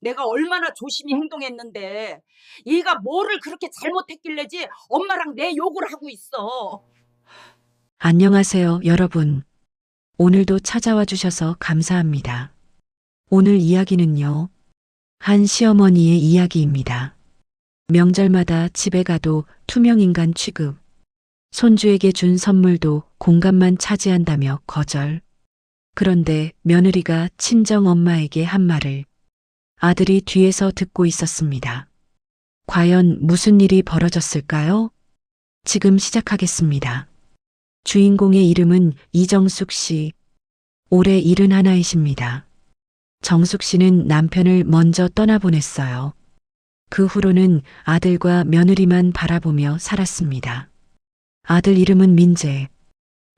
내가 얼마나 조심히 행동했는데 얘가 뭐를 그렇게 잘못했길래지 엄마랑 내 욕을 하고 있어. 안녕하세요, 여러분. 오늘도 찾아와 주셔서 감사합니다. 오늘 이야기는요, 한 시어머니의 이야기입니다. 명절마다 집에 가도 투명인간 취급, 손주에게 준 선물도 공간만 차지한다며 거절. 그런데 며느리가 친정 엄마에게 한 말을 아들이 뒤에서 듣고 있었습니다. 과연 무슨 일이 벌어졌을까요? 지금 시작하겠습니다. 주인공의 이름은 이정숙 씨. 올해 71이십니다. 정숙 씨는 남편을 먼저 떠나보냈어요. 그 후로는 아들과 며느리만 바라보며 살았습니다. 아들 이름은 민재,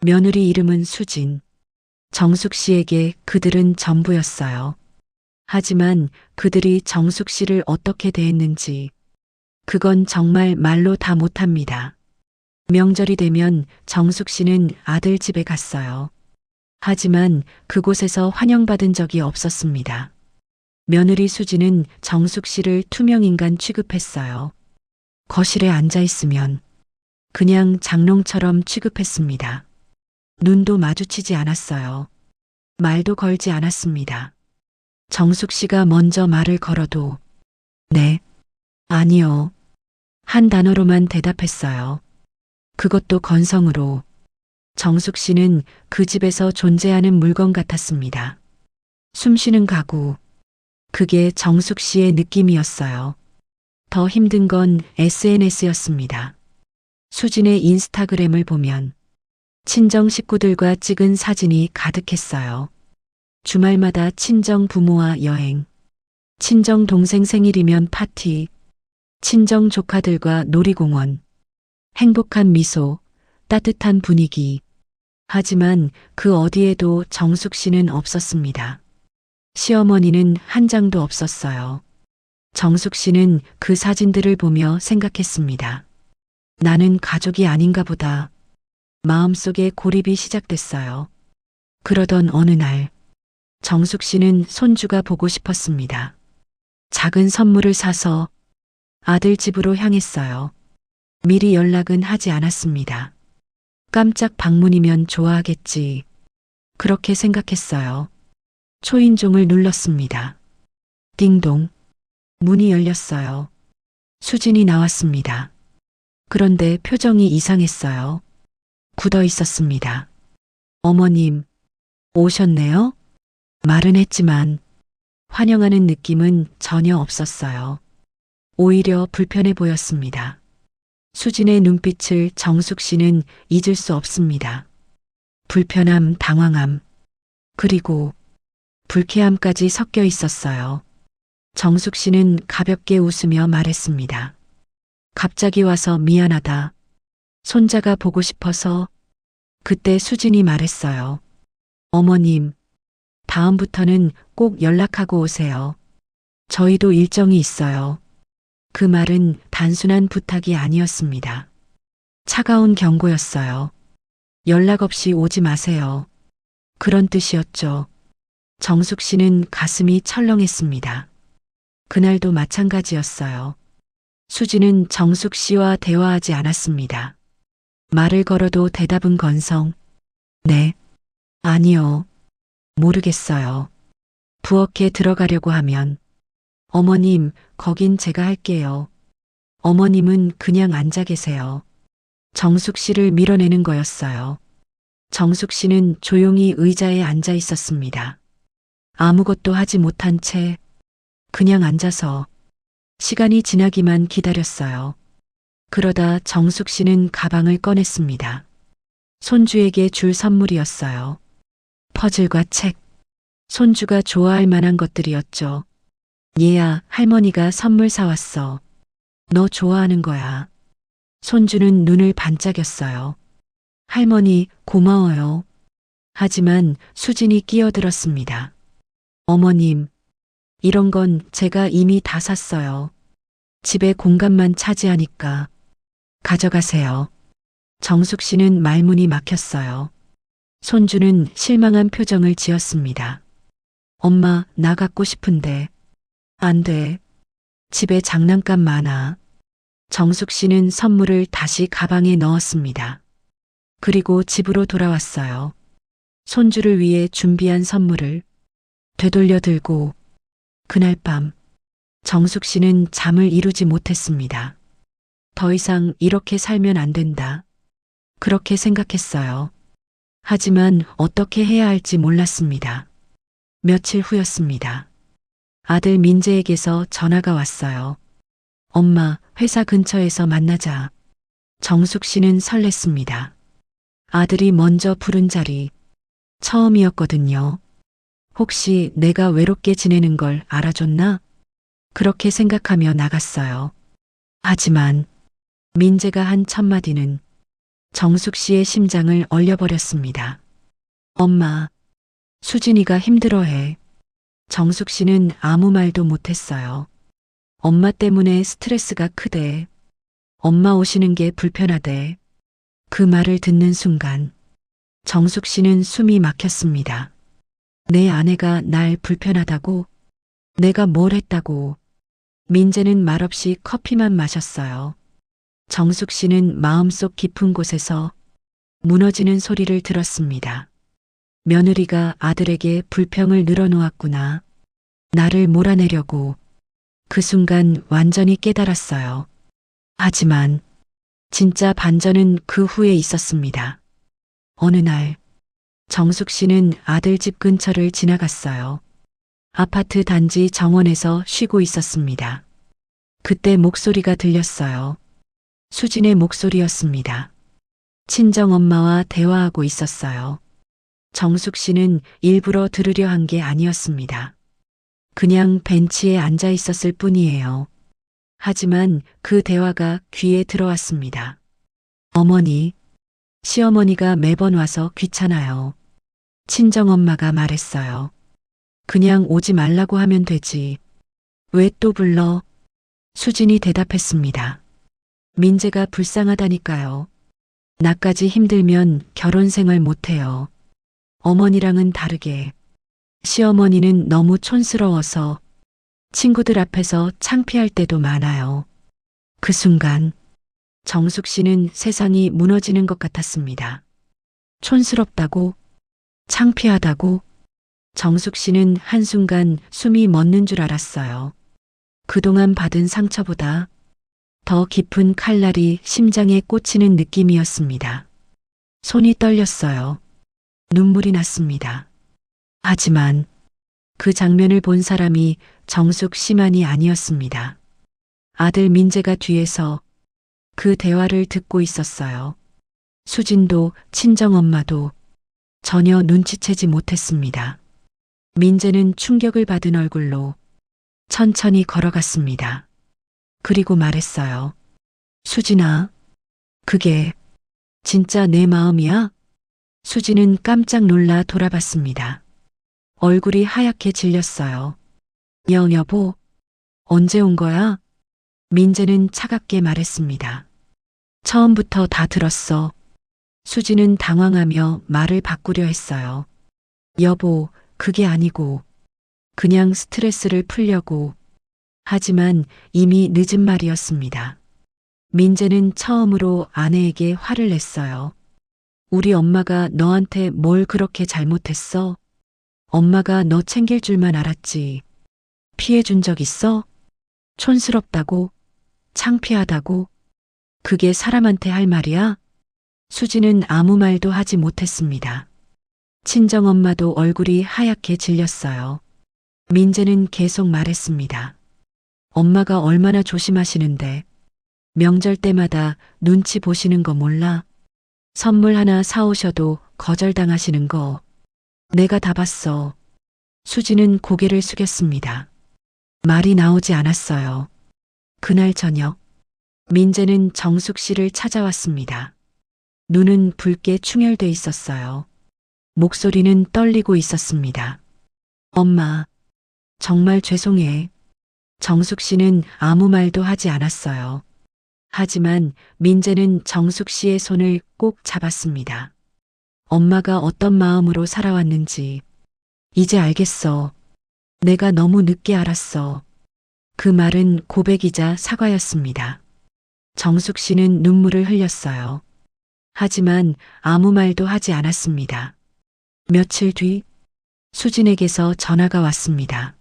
며느리 이름은 수진. 정숙 씨에게 그들은 전부였어요. 하지만 그들이 정숙 씨를 어떻게 대했는지, 그건 정말 말로 다 못합니다. 명절이 되면 정숙 씨는 아들 집에 갔어요. 하지만 그곳에서 환영받은 적이 없었습니다. 며느리 수지는 정숙 씨를 투명인간 취급했어요. 거실에 앉아 있으면 그냥 장롱처럼 취급했습니다. 눈도 마주치지 않았어요. 말도 걸지 않았습니다. 정숙 씨가 먼저 말을 걸어도 네, 아니요. 한 단어로만 대답했어요. 그것도 건성으로. 정숙 씨는 그 집에서 존재하는 물건 같았습니다. 숨쉬는 가구. 그게 정숙 씨의 느낌이었어요. 더 힘든 건 SNS였습니다. 수진의 인스타그램을 보면 친정 식구들과 찍은 사진이 가득했어요. 주말마다 친정 부모와 여행, 친정 동생 생일이면 파티, 친정 조카들과 놀이공원, 행복한 미소, 따뜻한 분위기. 하지만 그 어디에도 정숙 씨는 없었습니다. 시어머니는 한 장도 없었어요. 정숙 씨는 그 사진들을 보며 생각했습니다. 나는 가족이 아닌가 보다. 마음속에 고립이 시작됐어요. 그러던 어느 날, 정숙 씨는 손주가 보고 싶었습니다. 작은 선물을 사서 아들 집으로 향했어요. 미리 연락은 하지 않았습니다. 깜짝 방문이면 좋아하겠지. 그렇게 생각했어요. 초인종을 눌렀습니다. 띵동. 문이 열렸어요. 수진이 나왔습니다. 그런데 표정이 이상했어요. 굳어 있었습니다. 어머님, 오셨네요? 말은 했지만 환영하는 느낌은 전혀 없었어요. 오히려 불편해 보였습니다. 수진의 눈빛을 정숙 씨는 잊을 수 없습니다. 불편함, 당황함, 그리고 불쾌함까지 섞여 있었어요. 정숙 씨는 가볍게 웃으며 말했습니다. 갑자기 와서 미안하다. 손자가 보고 싶어서. 그때 수진이 말했어요. 어머님, 다음부터는 꼭 연락하고 오세요. 저희도 일정이 있어요. 그 말은 단순한 부탁이 아니었습니다. 차가운 경고였어요. 연락 없이 오지 마세요. 그런 뜻이었죠. 정숙 씨는 가슴이 철렁했습니다. 그날도 마찬가지였어요. 수지는 정숙 씨와 대화하지 않았습니다. 말을 걸어도 대답은 건성. 네, 아니요, 모르겠어요. 부엌에 들어가려고 하면 어머님, 거긴 제가 할게요. 어머님은 그냥 앉아 계세요. 정숙 씨를 밀어내는 거였어요. 정숙 씨는 조용히 의자에 앉아 있었습니다. 아무것도 하지 못한 채 그냥 앉아서 시간이 지나기만 기다렸어요. 그러다 정숙 씨는 가방을 꺼냈습니다. 손주에게 줄 선물이었어요. 퍼즐과 책. 손주가 좋아할 만한 것들이었죠. 얘야, 할머니가 선물 사왔어. 너 좋아하는 거야. 손주는 눈을 반짝였어요. 할머니, 고마워요. 하지만 수진이 끼어들었습니다. 어머님, 이런 건 제가 이미 다 샀어요. 집에 공간만 차지하니까. 가져가세요. 정숙 씨는 말문이 막혔어요. 손주는 실망한 표정을 지었습니다. 엄마, 나 갖고 싶은데. 안 돼. 집에 장난감 많아. 정숙 씨는 선물을 다시 가방에 넣었습니다. 그리고 집으로 돌아왔어요. 손주를 위해 준비한 선물을 되돌려 들고 그날 밤 정숙 씨는 잠을 이루지 못했습니다. 더 이상 이렇게 살면 안 된다. 그렇게 생각했어요. 하지만 어떻게 해야 할지 몰랐습니다. 며칠 후였습니다. 아들 민재에게서 전화가 왔어요. 엄마, 회사 근처에서 만나자. 정숙 씨는 설렜습니다. 아들이 먼저 부른 자리 처음이었거든요. 혹시 내가 외롭게 지내는 걸 알아줬나? 그렇게 생각하며 나갔어요. 하지만 민재가 한 첫마디는 정숙 씨의 심장을 얼려버렸습니다. 엄마, 수진이가 힘들어해. 정숙 씨는 아무 말도 못했어요. 엄마 때문에 스트레스가 크대. 엄마 오시는 게 불편하대. 그 말을 듣는 순간 정숙 씨는 숨이 막혔습니다. 내 아내가 날 불편하다고? 내가 뭘 했다고? 민재는 말없이 커피만 마셨어요. 정숙 씨는 마음속 깊은 곳에서 무너지는 소리를 들었습니다. 며느리가 아들에게 불평을 늘어놓았구나. 나를 몰아내려고. 그 순간 완전히 깨달았어요. 하지만 진짜 반전은 그 후에 있었습니다. 어느 날 정숙 씨는 아들 집 근처를 지나갔어요. 아파트 단지 정원에서 쉬고 있었습니다. 그때 목소리가 들렸어요. 수진의 목소리였습니다. 친정엄마와 대화하고 있었어요. 정숙 씨는 일부러 들으려 한 게 아니었습니다. 그냥 벤치에 앉아 있었을 뿐이에요. 하지만 그 대화가 귀에 들어왔습니다. 어머니, 시어머니가 매번 와서 귀찮아요. 친정엄마가 말했어요. 그냥 오지 말라고 하면 되지. 왜 또 불러? 수진이 대답했습니다. 민재가 불쌍하다니까요. 나까지 힘들면 결혼 생활 못해요. 어머니랑은 다르게. 시어머니는 너무 촌스러워서 친구들 앞에서 창피할 때도 많아요. 그 순간 정숙 씨는 세상이 무너지는 것 같았습니다. 촌스럽다고? 창피하다고? 정숙 씨는 한순간 숨이 멎는 줄 알았어요. 그동안 받은 상처보다 더 깊은 칼날이 심장에 꽂히는 느낌이었습니다. 손이 떨렸어요. 눈물이 났습니다. 하지만 그 장면을 본 사람이 정숙 씨만이 아니었습니다. 아들 민재가 뒤에서 그 대화를 듣고 있었어요. 수진도 친정엄마도 전혀 눈치채지 못했습니다. 민재는 충격을 받은 얼굴로 천천히 걸어갔습니다. 그리고 말했어요. 수진아, 그게 진짜 내 마음이야? 수진은 깜짝 놀라 돌아봤습니다. 얼굴이 하얗게 질렸어요. 여보, 언제 온 거야? 민재는 차갑게 말했습니다. 처음부터 다 들었어. 수진은 당황하며 말을 바꾸려 했어요. 여보, 그게 아니고 그냥 스트레스를 풀려고. 하지만 이미 늦은 말이었습니다. 민재는 처음으로 아내에게 화를 냈어요. 우리 엄마가 너한테 뭘 그렇게 잘못했어? 엄마가 너 챙길 줄만 알았지. 피해준 적 있어? 촌스럽다고? 창피하다고? 그게 사람한테 할 말이야? 수지는 아무 말도 하지 못했습니다. 친정엄마도 얼굴이 하얗게 질렸어요. 민재는 계속 말했습니다. 엄마가 얼마나 조심하시는데 명절 때마다 눈치 보시는 거 몰라? 선물 하나 사오셔도 거절당하시는 거 내가 다 봤어. 수지는 고개를 숙였습니다. 말이 나오지 않았어요. 그날 저녁 민재는 정숙 씨를 찾아왔습니다. 눈은 붉게 충혈돼 있었어요. 목소리는 떨리고 있었습니다. 엄마, 정말 죄송해. 정숙 씨는 아무 말도 하지 않았어요. 하지만 민재는 정숙 씨의 손을 꼭 잡았습니다. 엄마가 어떤 마음으로 살아왔는지 이제 알겠어. 내가 너무 늦게 알았어. 그 말은 고백이자 사과였습니다. 정숙 씨는 눈물을 흘렸어요. 하지만 아무 말도 하지 않았습니다. 며칠 뒤 수진에게서 전화가 왔습니다.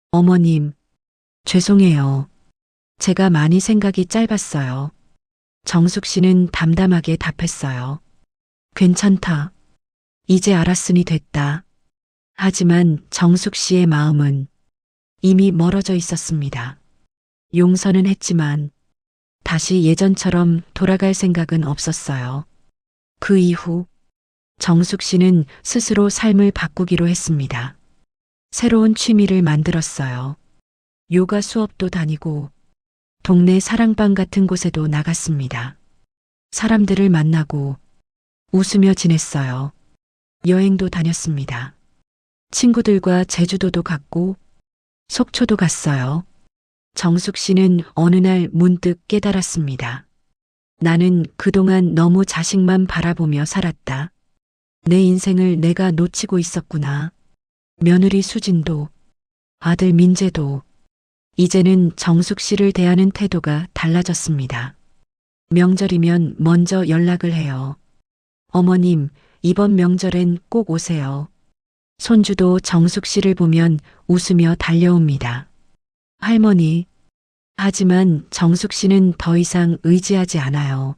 어머님, 죄송해요. 제가 많이 생각이 짧았어요. 정숙 씨는 담담하게 답했어요. 괜찮다. 이제 알았으니 됐다. 하지만 정숙 씨의 마음은 이미 멀어져 있었습니다. 용서는 했지만 다시 예전처럼 돌아갈 생각은 없었어요. 그 이후 정숙 씨는 스스로 삶을 바꾸기로 했습니다. 새로운 취미를 만들었어요. 요가 수업도 다니고 동네 사랑방 같은 곳에도 나갔습니다. 사람들을 만나고 웃으며 지냈어요. 여행도 다녔습니다. 친구들과 제주도도 갔고 속초도 갔어요. 정숙 씨는 어느 날 문득 깨달았습니다. 나는 그동안 너무 자식만 바라보며 살았다. 내 인생을 내가 놓치고 있었구나. 며느리 수진도, 아들 민재도, 이제는 정숙 씨를 대하는 태도가 달라졌습니다. 명절이면 먼저 연락을 해요. 어머님, 이번 명절엔 꼭 오세요. 손주도 정숙 씨를 보면 웃으며 달려옵니다. 할머니. 하지만 정숙 씨는 더 이상 의지하지 않아요.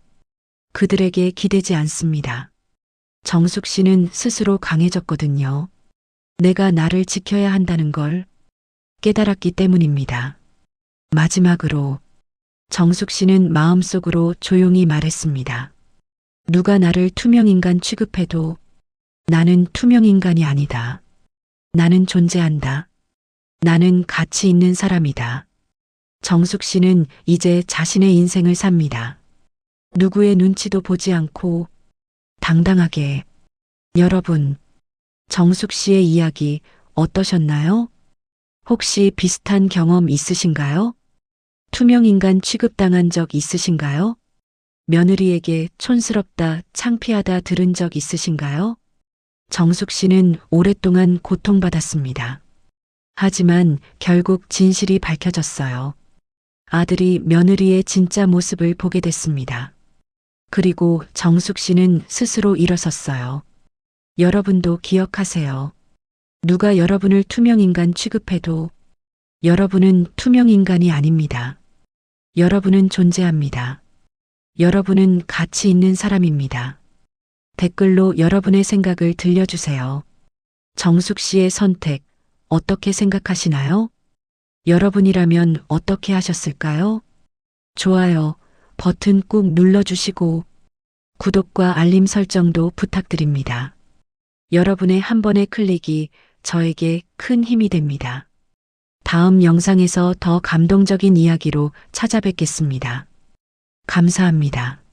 그들에게 기대지 않습니다. 정숙 씨는 스스로 강해졌거든요. 내가 나를 지켜야 한다는 걸 깨달았기 때문입니다. 마지막으로 정숙 씨는 마음속으로 조용히 말했습니다. 누가 나를 투명인간 취급해도 나는 투명인간이 아니다. 나는 존재한다. 나는 가치 있는 사람이다. 정숙 씨는 이제 자신의 인생을 삽니다. 누구의 눈치도 보지 않고 당당하게. 여러분, 정숙 씨의 이야기 어떠셨나요? 혹시 비슷한 경험 있으신가요? 투명인간 취급당한 적 있으신가요? 며느리에게 촌스럽다, 창피하다 들은 적 있으신가요? 정숙 씨는 오랫동안 고통받았습니다. 하지만 결국 진실이 밝혀졌어요. 아들이 며느리의 진짜 모습을 보게 됐습니다. 그리고 정숙 씨는 스스로 일어섰어요. 여러분도 기억하세요. 누가 여러분을 투명인간 취급해도 여러분은 투명인간이 아닙니다. 여러분은 존재합니다. 여러분은 가치 있는 사람입니다. 댓글로 여러분의 생각을 들려주세요. 정숙 씨의 선택, 어떻게 생각하시나요? 여러분이라면 어떻게 하셨을까요? 좋아요 버튼 꾹 눌러주시고 구독과 알림 설정도 부탁드립니다. 여러분의 한 번의 클릭이 저에게 큰 힘이 됩니다. 다음 영상에서 더 감동적인 이야기로 찾아뵙겠습니다. 감사합니다.